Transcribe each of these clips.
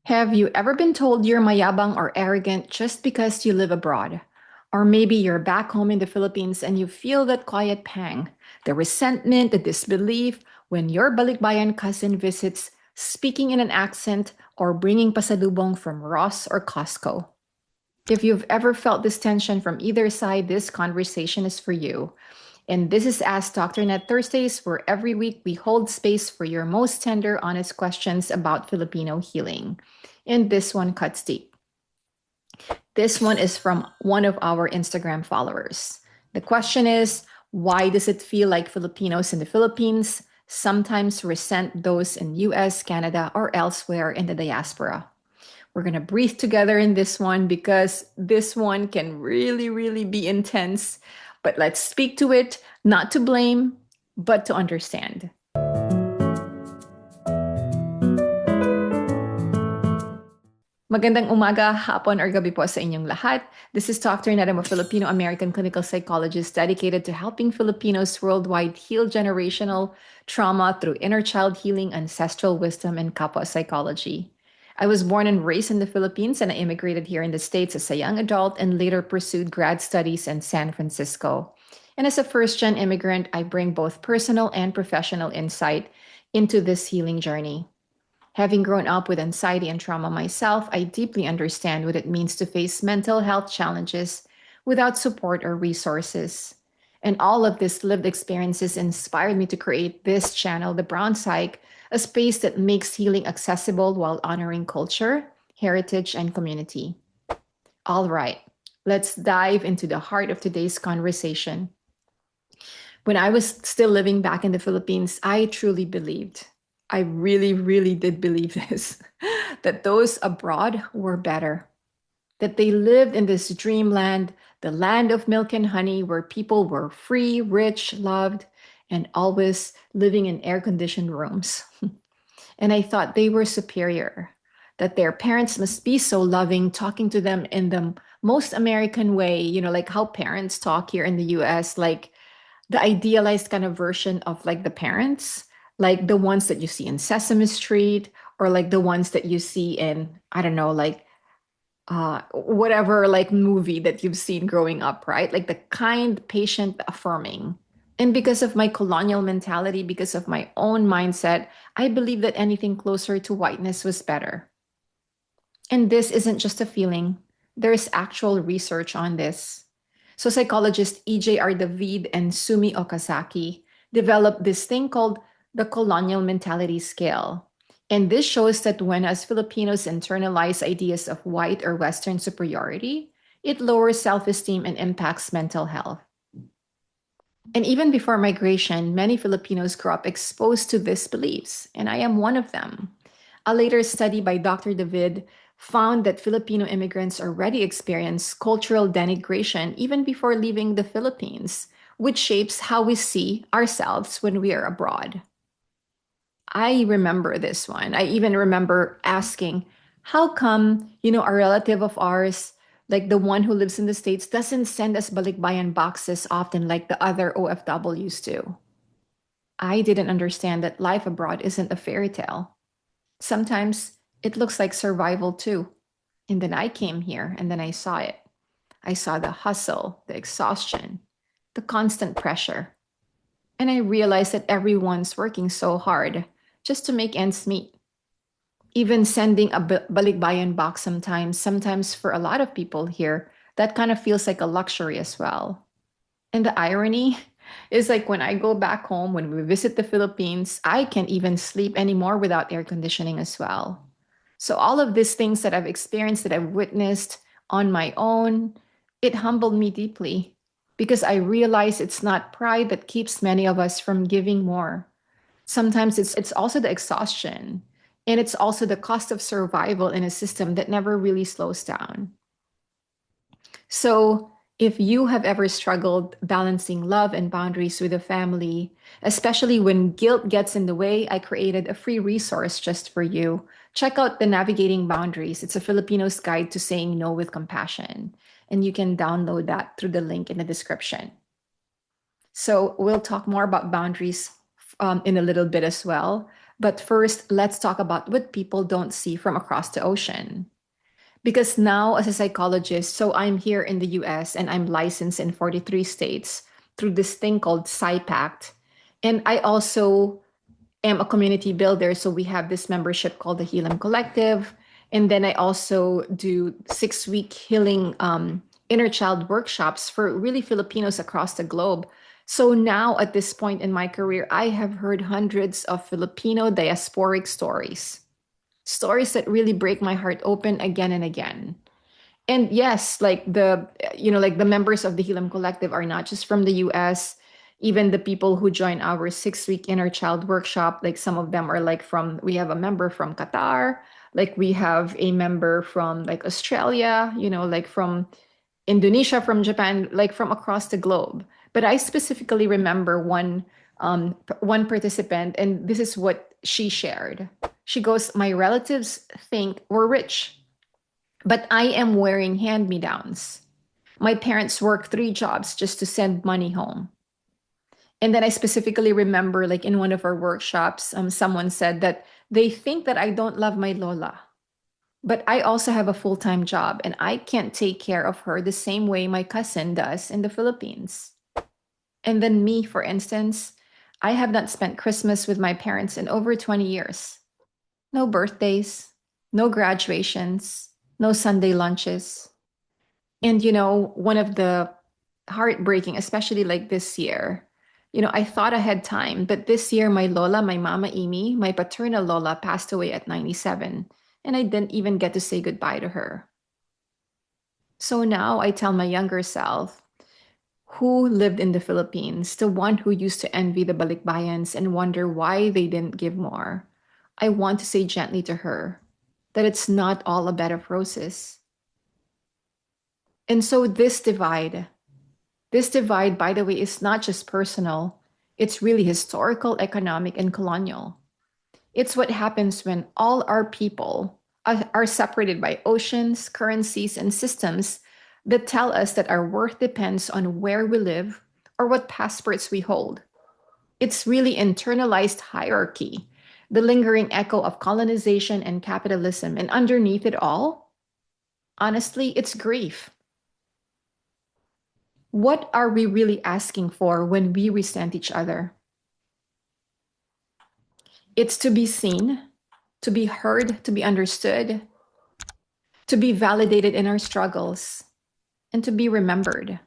Have you ever been told you're mayabang or arrogant just because you live abroad? Or maybe you're back home in the Philippines and you feel that quiet pang, the resentment, the disbelief when your Balikbayan cousin visits, speaking in an accent or bringing pasalubong from Ross or Costco. If you've ever felt this tension from either side, this conversation is for you. And this is Ask Dr. Net Thursdays, where every week we hold space for your most tender, honest questions about Filipino healing. And this one cuts deep. This one is from one of our Instagram followers. The question is, why does it feel like Filipinos in the Philippines sometimes resent those in US, Canada, or elsewhere in the diaspora? We're going to breathe together in this one because this one can really, really be intense. But let's speak to it, not to blame, but to understand. Magandang umaga, hapon, or gabi po sa inyong lahat. This is Dr. Nette, a Filipino-American clinical psychologist dedicated to helping Filipinos worldwide heal generational trauma through inner child healing, ancestral wisdom, and Kapwa Psychology. I was born and raised in the Philippines, and I immigrated here in the States as a young adult and later pursued grad studies in San Francisco. And as a first-gen immigrant, I bring both personal and professional insight into this healing journey. Having grown up with anxiety and trauma myself, I deeply understand what it means to face mental health challenges without support or resources. And all of this lived experiences inspired me to create this channel, The Brown Psych, a space that makes healing accessible while honoring culture, heritage, and community. All right, let's dive into the heart of today's conversation. When I was still living back in the Philippines, I truly believed, I really, really did believe this, that those abroad were better, that they lived in this dreamland, the land of milk and honey, where people were free, rich, loved, and always living in air conditioned rooms. And I thought they were superior, that their parents must be so loving, talking to them in the most American way, like how parents talk here in the US, like the idealized kind of version of like the parents, like the ones that you see in Sesame Street, or like the ones that you see in, I don't know, like whatever like movie that you've seen growing up, right? Like the kind, patient, affirming. And because of my colonial mentality, because of my own mindset, I believe that anything closer to whiteness was better. And this isn't just a feeling, there's actual research on this. So psychologists E.J.R. David and Sumi Okazaki developed this thing called the colonial mentality scale. And this shows that when as Filipinos internalize ideas of white or Western superiority, it lowers self-esteem and impacts mental health. And even before migration, many Filipinos grew up exposed to these beliefs, and I am one of them. A later study by Dr. David found that Filipino immigrants already experience cultural denigration even before leaving the Philippines, which shapes how we see ourselves when we are abroad. I remember this one. I even remember asking, how come, a relative of ours, like the one who lives in the States, doesn't send us balikbayan boxes often like the other OFWs do? I didn't understand that life abroad isn't a fairy tale. Sometimes it looks like survival too. And then I came here and then I saw it. I saw the hustle, the exhaustion, the constant pressure. And I realized that everyone's working so hard just to make ends meet. Even sending a balikbayan box sometimes for a lot of people here, that kind of feels like a luxury as well. And the irony is like when I go back home, when we visit the Philippines, I can't even sleep anymore without air conditioning as well. So all of these things that I've experienced, that I've witnessed on my own, it humbled me deeply because I realize it's not pride that keeps many of us from giving more. Sometimes it's also the exhaustion, and it's also the cost of survival in a system that never really slows down. So, if you have ever struggled balancing love and boundaries with a family, especially when guilt gets in the way, I created a free resource just for you. Check out the Navigating Boundaries. It's a Filipino's guide to saying no with compassion. And you can download that through the link in the description. So, we'll talk more about boundaries in a little bit as well. But first, let's talk about what people don't see from across the ocean. Because now, as a psychologist, so I'm here in the US and I'm licensed in 43 states through this thing called PsyPact. And I also am a community builder. So we have this membership called the Healing Collective. And then I also do 6-week healing inner child workshops for really Filipinos across the globe. So now at this point in my career, I have heard hundreds of Filipino diasporic stories, stories that really break my heart open again and again. And yes, like the members of the Healing Collective are not just from the US. Even the people who join our 6-week inner child workshop, like some of them are like we have a member from Qatar, like we have a member from like Australia, like from Indonesia, from Japan, like from across the globe. But I specifically remember one participant, and this is what she shared. She goes, "My relatives think we're rich, but I am wearing hand-me-downs. My parents work 3 jobs just to send money home." And then I specifically remember, like in one of our workshops, someone said that they think that I don't love my Lola, but I also have a full-time job and I can't take care of her the same way my cousin does in the Philippines. And then me, for instance, I have not spent Christmas with my parents in over 20 years. No birthdays, no graduations, no Sunday lunches. And, one of the heartbreaking, especially like this year, I thought I had time, but this year my Lola, my Mama Amy, my paternal Lola passed away at 97, and I didn't even get to say goodbye to her. So now I tell my younger self, who lived in the Philippines, the one who used to envy the Balikbayans and wonder why they didn't give more. I want to say gently to her that it's not all a bed of roses. And so this divide, by the way, is not just personal, it's really historical, economic, and colonial. It's what happens when all our people are separated by oceans, currencies, and systems that tell us that our worth depends on where we live or what passports we hold. It's really internalized hierarchy, the lingering echo of colonization and capitalism. And underneath it all, honestly, it's grief. What are we really asking for when we resent each other? It's to be seen, to be heard, to be understood, to be validated in our struggles, and to be remembered.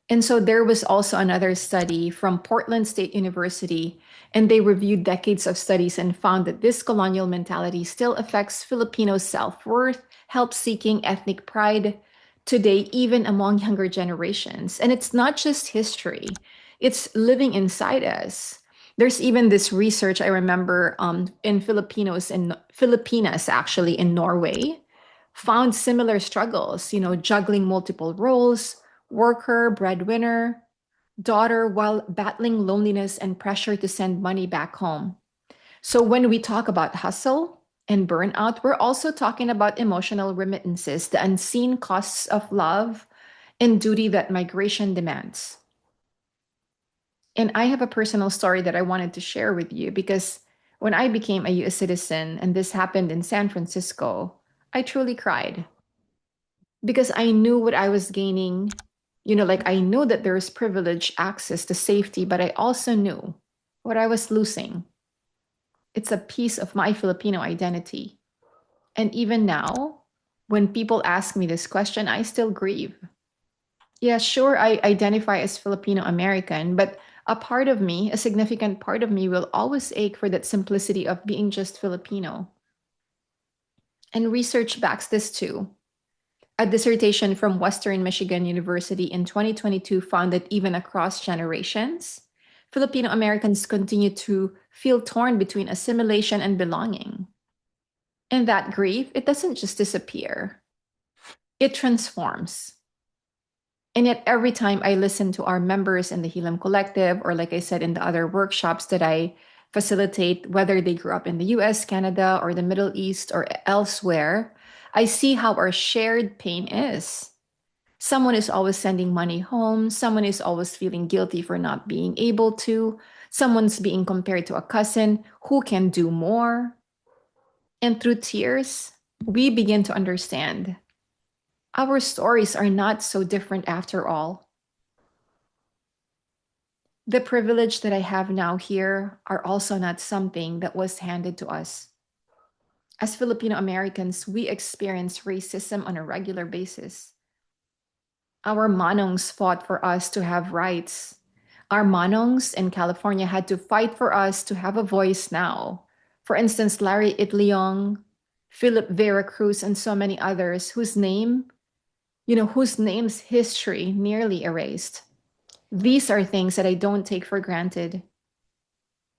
And so there was also another study from Portland State University, and they reviewed decades of studies and found that this colonial mentality still affects Filipino self-worth, help-seeking, ethnic pride today, even among younger generations. And it's not just history, it's living inside us. There's even this research I remember in Filipinas, actually, in Norway, found similar struggles, juggling multiple roles, worker, breadwinner, daughter, while battling loneliness and pressure to send money back home. So when we talk about hustle and burnout, we're also talking about emotional remittances, the unseen costs of love and duty that migration demands. And I have a personal story that I wanted to share with you because when I became a US citizen and this happened in San Francisco, I truly cried because I knew what I was gaining. Like I knew that there is privilege, access to safety, but I also knew what I was losing. It's a piece of my Filipino identity. And even now, when people ask me this question, I still grieve. Yeah, sure, I identify as Filipino American, but a part of me, a significant part of me, will always ache for that simplicity of being just Filipino. And research backs this too. A dissertation from Western Michigan University in 2022 found that even across generations, Filipino Americans continue to feel torn between assimilation and belonging. And that grief, it doesn't just disappear, it transforms. And yet, every time I listen to our members in the Healing Collective, or like I said, in the other workshops that I facilitate, whether they grew up in the US, Canada, or the Middle East, or elsewhere, I see how our shared pain is. Someone is always sending money home. Someone is always feeling guilty for not being able to. Someone's being compared to a cousin who can do more. And through tears, we begin to understand our stories are not so different after all. The privilege that I have now here are also not something that was handed to us. As Filipino Americans, we experience racism on a regular basis. Our manongs fought for us to have rights. Our manongs in California had to fight for us to have a voice now. For instance, Larry Itliong, Philip Vera Cruz, and so many others whose name's history nearly erased. These are things that I don't take for granted.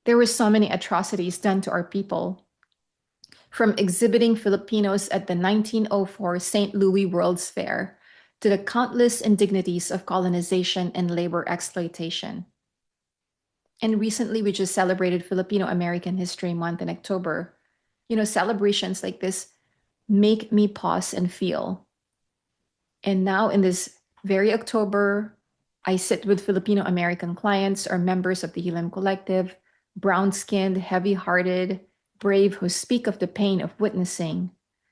There were so many atrocities done to our people, from exhibiting Filipinos at the 1904 St. Louis World's Fair to the countless indignities of colonization and labor exploitation. And recently, we just celebrated Filipino American History Month in October. Celebrations like this make me pause and feel. And now, in this very October, I sit with Filipino American clients or members of the Hilam Collective, brown skinned, heavy hearted, brave, who speak of the pain of witnessing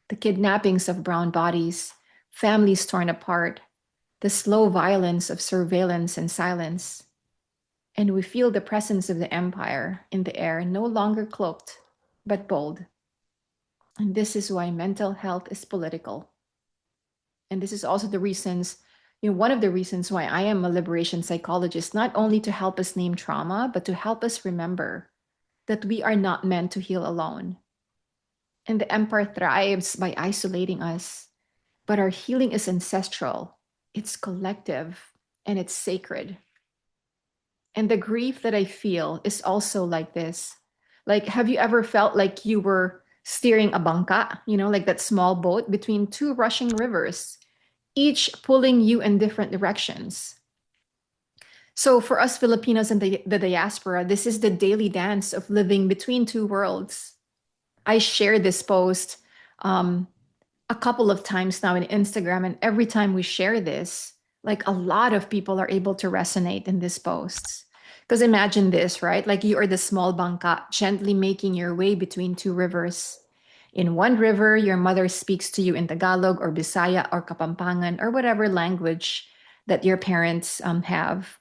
the kidnappings of brown bodies, families torn apart, the slow violence of surveillance and silence. And we feel the presence of the empire in the air, no longer cloaked, but bold. And this is why mental health is political. And this is also one of the reasons why I am a liberation psychologist, not only to help us name trauma, but to help us remember that we are not meant to heal alone. And the empire thrives by isolating us, but our healing is ancestral, it's collective, and it's sacred. And the grief that I feel is also like this. Like, have you ever felt like you were steering a bangka, like that small boat between two rushing rivers, each pulling you in different directions? So for us Filipinos in the diaspora, this is the daily dance of living between two worlds. I share this post a couple of times now in Instagram, and every time we share this, like a lot of people are able to resonate in these posts. Because imagine this, right? Like you are the small bangka gently making your way between two rivers. In one river, your mother speaks to you in Tagalog or Bisaya or Kapampangan or whatever language that your parents have.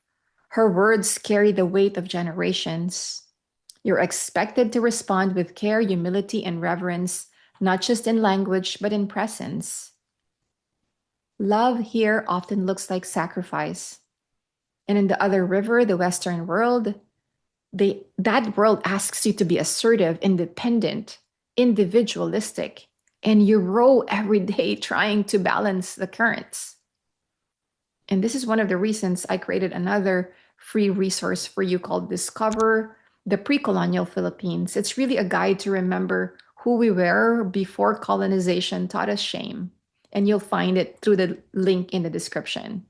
Her words carry the weight of generations. You're expected to respond with care, humility, and reverence, not just in language, but in presence. Love here often looks like sacrifice. And in the other river, the Western world, that world asks you to be assertive, independent, individualistic, and you row every day trying to balance the currents. And this is one of the reasons I created another free resource for you called Discover the Pre-Colonial Philippines. It's really a guide to remember who we were before colonization taught us shame. And you'll find it through the link in the description.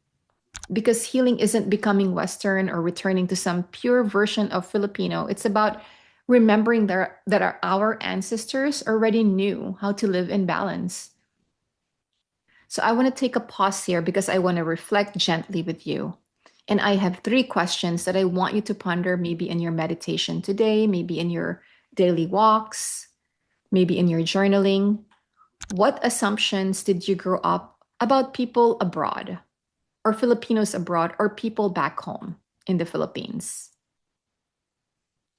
Because healing isn't becoming Western or returning to some pure version of Filipino. It's about remembering that our ancestors already knew how to live in balance. So I want to take a pause here because I want to reflect gently with you. And I have 3 questions that I want you to ponder, maybe in your meditation today, maybe in your daily walks, maybe in your journaling. What assumptions did you grow up about people abroad, or Filipinos abroad, or people back home in the Philippines?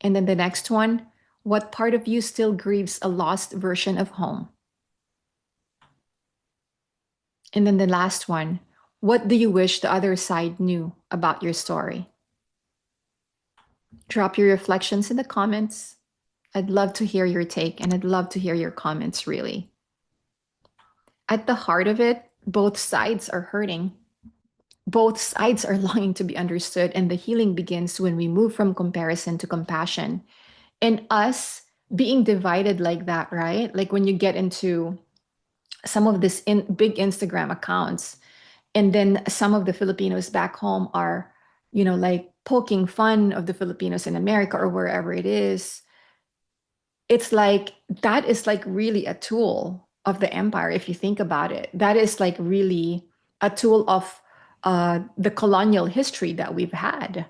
And then the next one, what part of you still grieves a lost version of home? And then the last one, what do you wish the other side knew about your story? Drop your reflections in the comments. I'd love to hear your take, and I'd love to hear your comments, really. At the heart of it, both sides are hurting. Both sides are longing to be understood, and the healing begins when we move from comparison to compassion. And us being divided like that, right? Like when you get into some of this big Instagram accounts, and then some of the Filipinos back home are, like poking fun of the Filipinos in America or wherever it is. It's like, that is like really a tool of the empire, if you think about it. That is like really a tool of the colonial history that we've had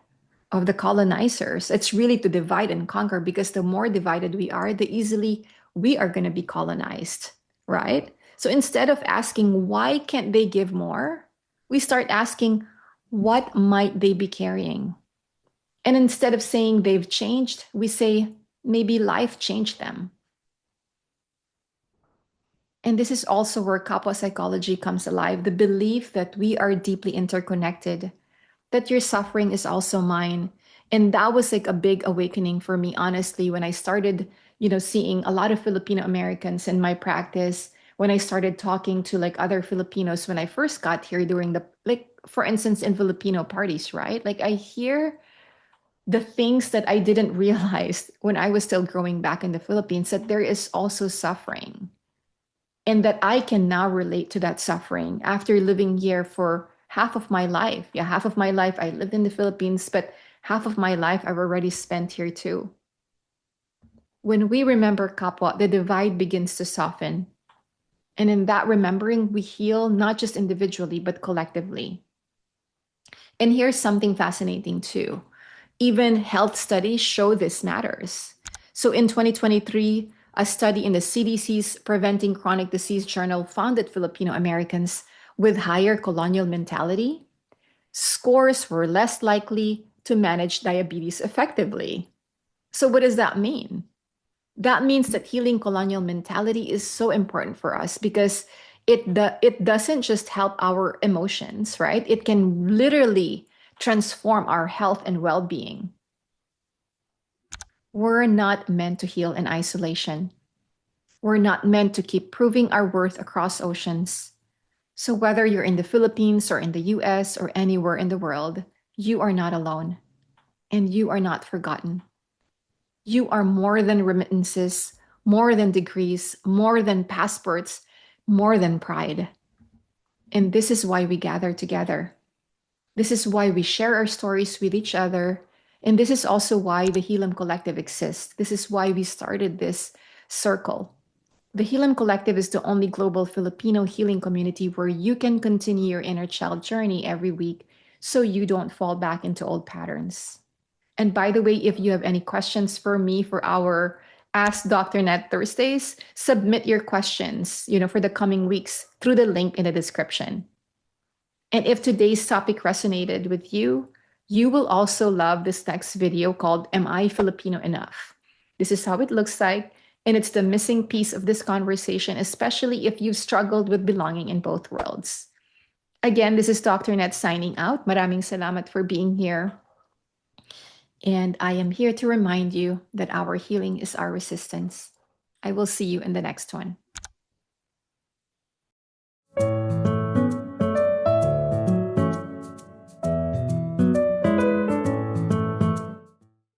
of the colonizers. It's really to divide and conquer, because the more divided we are, the easily we are going to be colonized, right? So instead of asking, why can't they give more? We start asking, what might they be carrying? And instead of saying they've changed, we say, maybe life changed them. And this is also where Kapwa psychology comes alive, the belief that we are deeply interconnected, that your suffering is also mine. And that was like a big awakening for me, honestly, when I started, seeing a lot of Filipino Americans in my practice, when I started talking to like other Filipinos when I first got here during the, like, for instance, in Filipino parties, right? Like I hear the things that I didn't realize when I was still growing back in the Philippines, that there is also suffering, and that I can now relate to that suffering after living here for half of my life. Yeah, half of my life I lived in the Philippines, but half of my life I've already spent here too. When we remember kapwa, the divide begins to soften. And in that remembering, we heal not just individually, but collectively. And here's something fascinating too. Even health studies show this matters. So in 2023, a study in the CDC's Preventing Chronic Disease Journal found that Filipino Americans with higher colonial mentality scores were less likely to manage diabetes effectively. So, what does that mean? That means that healing colonial mentality is so important for us, because it doesn't just help our emotions, right? It can literally transform our health and well-being. We're not meant to heal in isolation. We're not meant to keep proving our worth across oceans. So whether you're in the Philippines or in the US or anywhere in the world, you are not alone, and you are not forgotten. You are more than remittances, more than degrees, more than passports, more than pride. And this is why we gather together. This is why we share our stories with each other. And this is also why the Helam Collective exists. This is why we started this circle. The Helam Collective is the only global Filipino healing community where you can continue your inner child journey every week, so you don't fall back into old patterns. And by the way, if you have any questions for me for our Ask Dr. Nette Thursdays, submit your questions, for the coming weeks through the link in the description. And if today's topic resonated with you, you will also love this next video called Am I Filipino Enough? This is how it looks like, and it's the missing piece of this conversation, especially if you've struggled with belonging in both worlds. Again, this is Dr. Nette signing out. Maraming salamat for being here. And I am here to remind you that our healing is our resistance. I will see you in the next one.